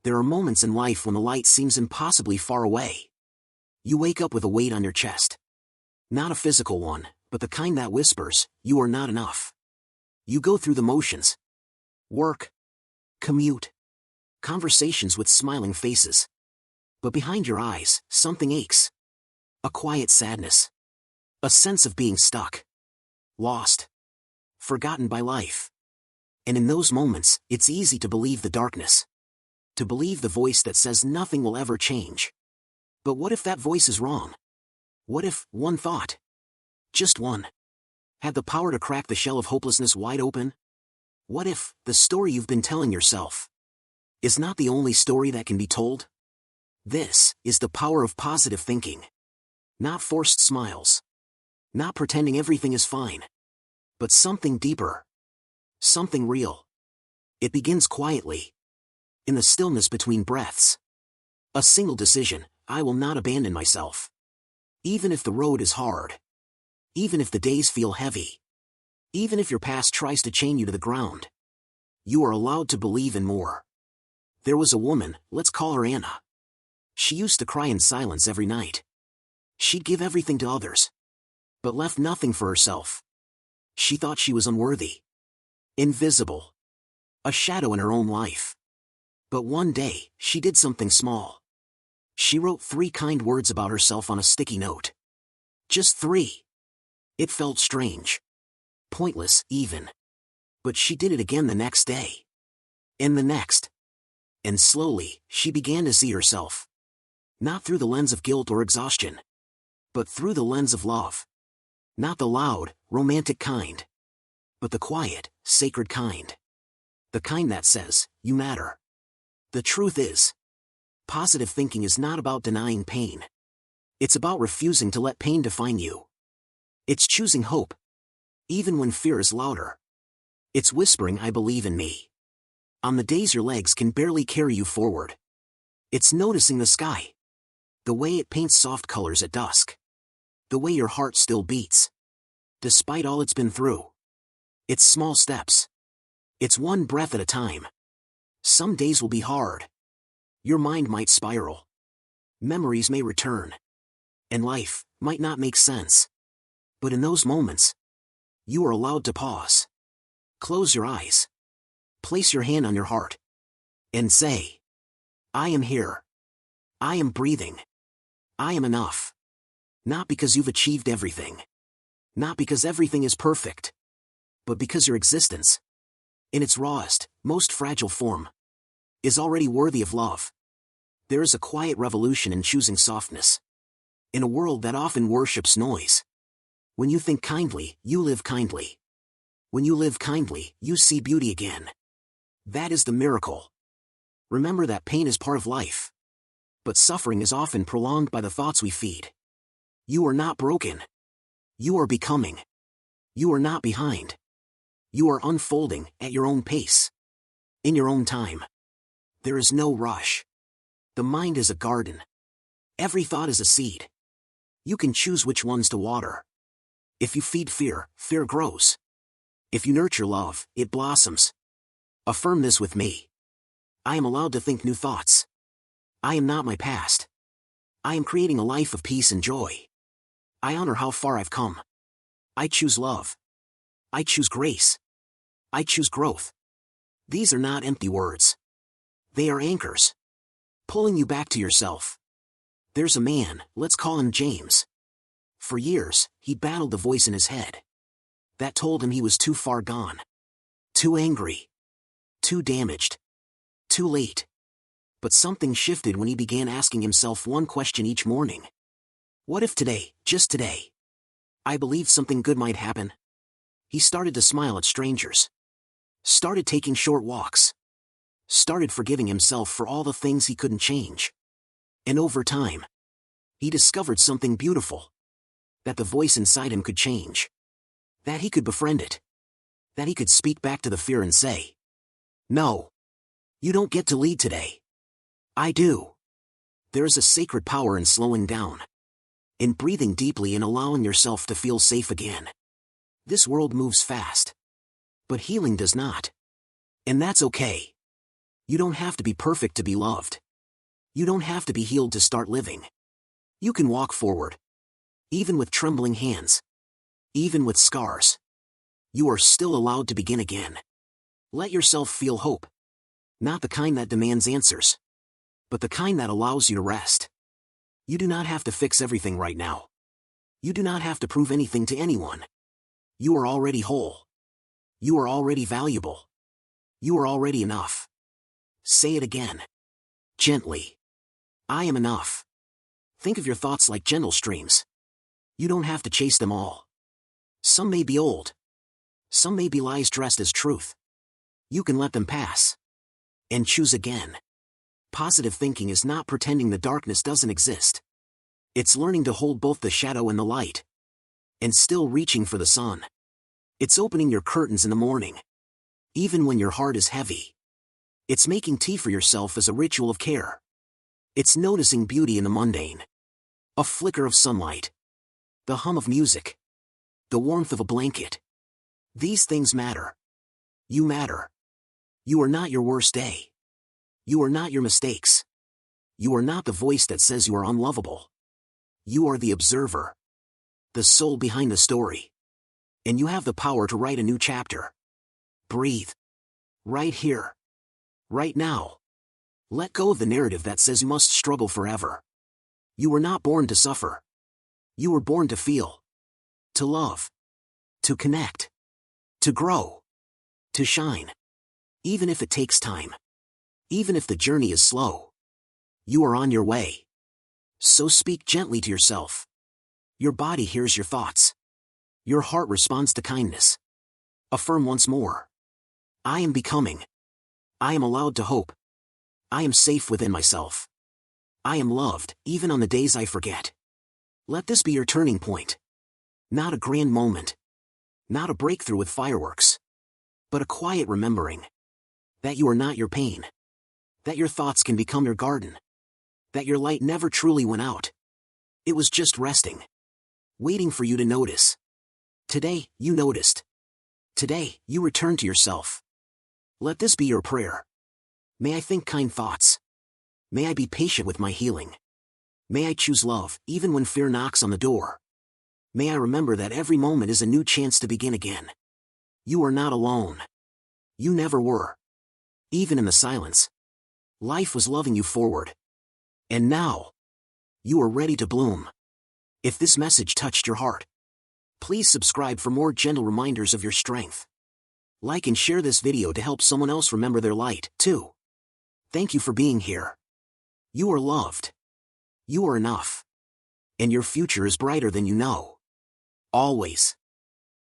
There are moments in life when the light seems impossibly far away. You wake up with a weight on your chest. Not a physical one, but the kind that whispers, "You are not enough." You go through the motions. Work. Commute. Conversations with smiling faces. But behind your eyes, something aches. A quiet sadness. A sense of being stuck. Lost. Forgotten by life. And in those moments, it's easy to believe the darkness. To believe the voice that says nothing will ever change. But what if that voice is wrong? What if one thought, just one, had the power to crack the shell of hopelessness wide open? What if the story you've been telling yourself is not the only story that can be told? This is the power of positive thinking. Not forced smiles. Not pretending everything is fine. But something deeper. Something real. It begins quietly. In the stillness between breaths. A single decision: I will not abandon myself. Even if the road is hard. Even if the days feel heavy. Even if your past tries to chain you to the ground. You are allowed to believe in more. There was a woman, let's call her Anna. She used to cry in silence every night. She'd give everything to others, but left nothing for herself. She thought she was unworthy. Invisible. A shadow in her own life. But one day, she did something small. She wrote 3 kind words about herself on a sticky note. Just 3. It felt strange. Pointless, even. But she did it again the next day. And the next. And slowly, she began to see herself. Not through the lens of guilt or exhaustion. But through the lens of love. Not the loud, romantic kind. But the quiet, sacred kind. The kind that says, you matter. The truth is, positive thinking is not about denying pain. It's about refusing to let pain define you. It's choosing hope, even when fear is louder. It's whispering, I believe in me, on the days your legs can barely carry you forward. It's noticing the sky, the way it paints soft colors at dusk, the way your heart still beats, despite all it's been through. It's small steps. It's one breath at a time. Some days will be hard. Your mind might spiral. Memories may return. And life might not make sense. But in those moments, you are allowed to pause. Close your eyes. Place your hand on your heart. And say, I am here. I am breathing. I am enough. Not because you've achieved everything. Not because everything is perfect. But because your existence, in its rawest, most fragile form, is already worthy of love. There is a quiet revolution in choosing softness. In a world that often worships noise. When you think kindly, you live kindly. When you live kindly, you see beauty again. That is the miracle. Remember that pain is part of life. But suffering is often prolonged by the thoughts we feed. You are not broken. You are becoming. You are not behind. You are unfolding at your own pace. In your own time. There is no rush. The mind is a garden. Every thought is a seed. You can choose which ones to water. If you feed fear, fear grows. If you nurture love, it blossoms. Affirm this with me. I am allowed to think new thoughts. I am not my past. I am creating a life of peace and joy. I honor how far I've come. I choose love. I choose grace. I choose growth. These are not empty words. They are anchors. Pulling you back to yourself. There's a man, let's call him James. For years, he battled the voice in his head that told him he was too far gone. Too angry. Too damaged. Too late. But something shifted when he began asking himself one question each morning. What if today, just today, I believed something good might happen? He started to smile at strangers. Started taking short walks. Started forgiving himself for all the things he couldn't change. And over time, he discovered something beautiful. That the voice inside him could change. That he could befriend it. That he could speak back to the fear and say, no, you don't get to lead today. I do. There is a sacred power in slowing down. In breathing deeply and allowing yourself to feel safe again. This world moves fast. But healing does not. And that's okay. You don't have to be perfect to be loved. You don't have to be healed to start living. You can walk forward. Even with trembling hands. Even with scars. You are still allowed to begin again. Let yourself feel hope. Not the kind that demands answers. But the kind that allows you to rest. You do not have to fix everything right now. You do not have to prove anything to anyone. You are already whole. You are already valuable. You are already enough. Say it again. Gently. I am enough. Think of your thoughts like gentle streams. You don't have to chase them all. Some may be old. Some may be lies dressed as truth. You can let them pass. And choose again. Positive thinking is not pretending the darkness doesn't exist. It's learning to hold both the shadow and the light. And still reaching for the sun. It's opening your curtains in the morning. Even when your heart is heavy. It's making tea for yourself as a ritual of care. It's noticing beauty in the mundane. A flicker of sunlight. The hum of music. The warmth of a blanket. These things matter. You matter. You are not your worst day. You are not your mistakes. You are not the voice that says you are unlovable. You are the observer. The soul behind the story. And you have the power to write a new chapter. Breathe. Right here. Right now. Let go of the narrative that says you must struggle forever. You were not born to suffer. You were born to feel. To love. To connect. To grow. To shine. Even if it takes time. Even if the journey is slow. You are on your way. So speak gently to yourself. Your body hears your thoughts. Your heart responds to kindness. Affirm once more. I am becoming. I am allowed to hope. I am safe within myself. I am loved, even on the days I forget. Let this be your turning point. Not a grand moment. Not a breakthrough with fireworks. But a quiet remembering. That you are not your pain. That your thoughts can become your garden. That your light never truly went out. It was just resting. Waiting for you to notice. Today, you noticed. Today, you returned to yourself. Let this be your prayer. May I think kind thoughts. May I be patient with my healing. May I choose love, even when fear knocks on the door. May I remember that every moment is a new chance to begin again. You are not alone. You never were. Even in the silence. Life was loving you forward. And now, you are ready to bloom. If this message touched your heart, please subscribe for more gentle reminders of your strength. Like and share this video to help someone else remember their light, too. Thank you for being here. You are loved. You are enough. And your future is brighter than you know. Always.